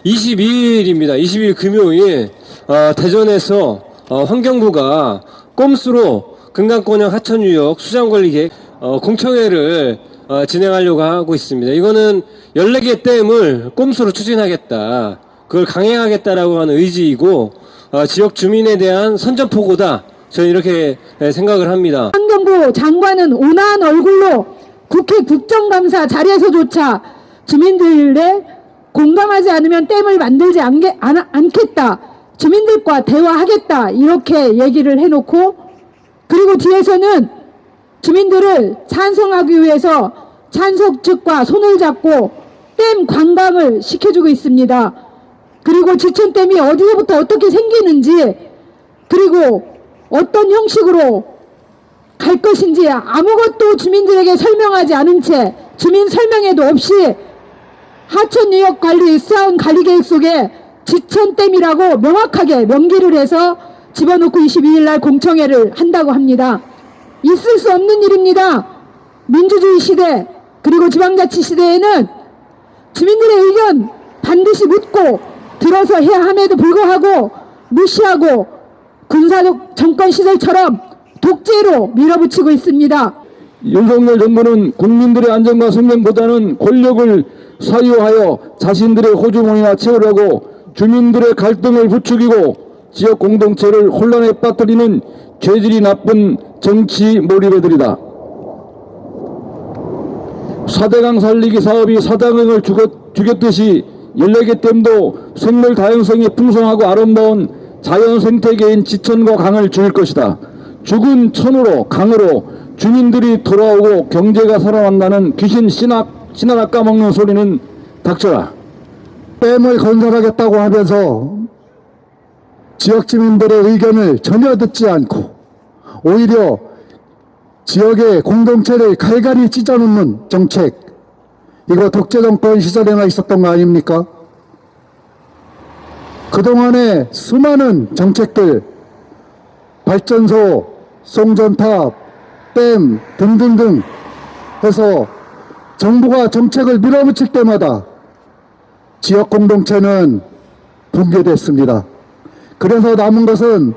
22일입니다. 22일 금요일 대전에서 환경부가 꼼수로 금강권역 하천유역 수장관리 계획 공청회를 진행하려고 하고 있습니다. 이거는 14개 댐을 꼼수로 추진하겠다, 그걸 강행하겠다라고 하는 의지이고 지역 주민에 대한 선전포고다, 저는 이렇게 생각을 합니다. 환경부 장관은 온화한 얼굴로 국회 국정감사 자리에서조차 주민들의 공감하지 않으면 댐을 만들지 않겠다, 주민들과 대화하겠다, 이렇게 얘기를 해놓고, 그리고 뒤에서는 주민들을 찬성하기 위해서 찬성 측과 손을 잡고 댐 관광을 시켜주고 있습니다. 그리고 지천댐이 어디서부터 어떻게 생기는지, 그리고 어떤 형식으로 갈 것인지 아무것도 주민들에게 설명하지 않은 채, 주민 설명회도 없이 하천유역 관리 수자원 관리 계획 속에 지천댐이라고 명확하게 명기를 해서 집어넣고 22일 날 공청회를 한다고 합니다. 있을 수 없는 일입니다. 민주주의 시대, 그리고 지방자치 시대에는 주민들의 의견 반드시 묻고 들어서 해야 함에도 불구하고 무시하고 군사적 정권 시절처럼 독재로 밀어붙이고 있습니다. 윤석열 정부는 국민들의 안전과 생명보다는 권력을 사유하여 자신들의 호주머니나 채우려고 주민들의 갈등을 부추기고 지역 공동체를 혼란에 빠뜨리는 죄질이 나쁜 정치 몰입애들이다. 4대강 살리기 사업이 사당을 죽였듯이 14개 댐도 생물 다양성이 풍성하고 아름다운 자연 생태계인 지천과 강을 죽일 것이다. 죽은 천으로 강으로 주민들이 돌아오고 경제가 살아난다는 귀신 신하나 까먹는 소리는 닥쳐라. 댐을 건설하겠다고 하면서 지역 주민들의 의견을 전혀 듣지 않고 오히려 지역의 공동체를 갈갈이 찢어놓는 정책, 이거 독재 정권 시절에나 있었던 거 아닙니까? 그동안의 수많은 정책들, 발전소, 송전탑, 댐 등등등 해서 정부가 정책을 밀어붙일 때마다 지역 공동체는 붕괴됐습니다. 그래서 남은 것은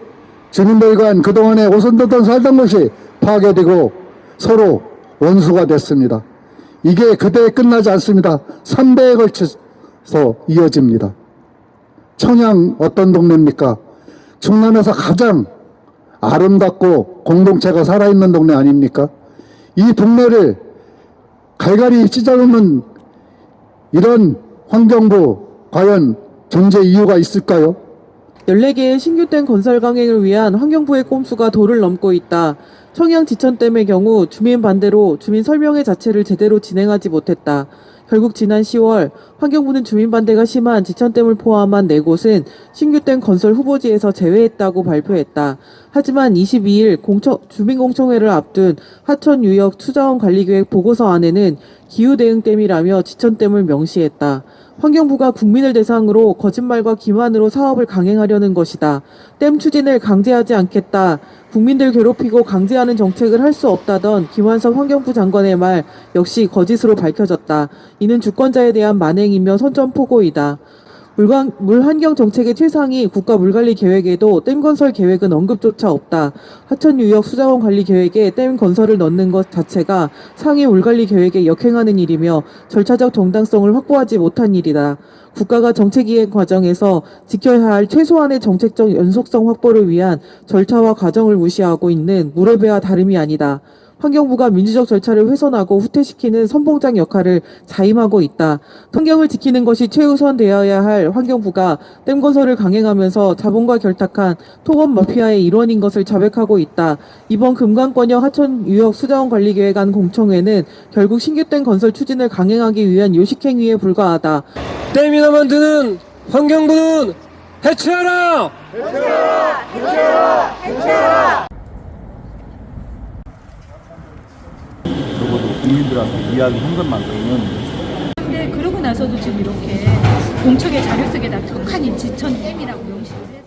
주민들 간 그동안에 오손도손 살던 것이 파괴되고 서로 원수가 됐습니다. 이게 그대에 끝나지 않습니다. 3대에 걸쳐서 이어집니다. 청양 어떤 동네입니까? 충남에서 가장 아름답고 공동체가 살아있는 동네 아닙니까? 이 동네를 갈갈이 찢어놓는 이런 환경부, 과연 존재 이유가 있을까요? 14개의 신규댐 건설 강행을 위한 환경부의 꼼수가 도를 넘고 있다. 청양 지천댐의 경우 주민 반대로 주민 설명회 자체를 제대로 진행하지 못했다. 결국 지난 10월 환경부는 주민 반대가 심한 지천댐을 포함한 4곳은 신규댐 건설 후보지에서 제외했다고 발표했다. 하지만 22일 주민공청회를 앞둔 하천유역 수자원 관리계획 보고서 안에는 기후대응댐이라며 지천댐을 명시했다. 환경부가 국민을 대상으로 거짓말과 기만으로 사업을 강행하려는 것이다. 댐 추진을 강제하지 않겠다. 국민들 괴롭히고 강제하는 정책을 할 수 없다던 김완섭 환경부 장관의 말 역시 거짓으로 밝혀졌다. 이는 주권자에 대한 만행이며 선전포고이다. 물환경 정책의 최상위 국가 물관리 계획에도 댐 건설 계획은 언급조차 없다. 하천유역 수자원 관리 계획에 댐 건설을 넣는 것 자체가 상위 물관리 계획에 역행하는 일이며 절차적 정당성을 확보하지 못한 일이다. 국가가 정책이행 과정에서 지켜야 할 최소한의 정책적 연속성 확보를 위한 절차와 과정을 무시하고 있는 무례배와 다름이 아니다. 환경부가 민주적 절차를 훼손하고 후퇴시키는 선봉장 역할을 자임하고 있다. 환경을 지키는 것이 최우선 되어야 할 환경부가 댐 건설을 강행하면서 자본과 결탁한 토건 마피아의 일원인 것을 자백하고 있다. 이번 금강권역 하천유역 수자원 관리계획안 공청회는 결국 신규 댐 건설 추진을 강행하기 위한 요식행위에 불과하다. 댐이나 만드는 환경부는 해체하라! 해체하라! 해체하라! 해체하라! 적어도 국민들한테 이야기한 것만큼은. 근데 그러고 나서도 지금 이렇게 공청회 자료 속에다 툭하니 지천댐이라고 명시를 해요.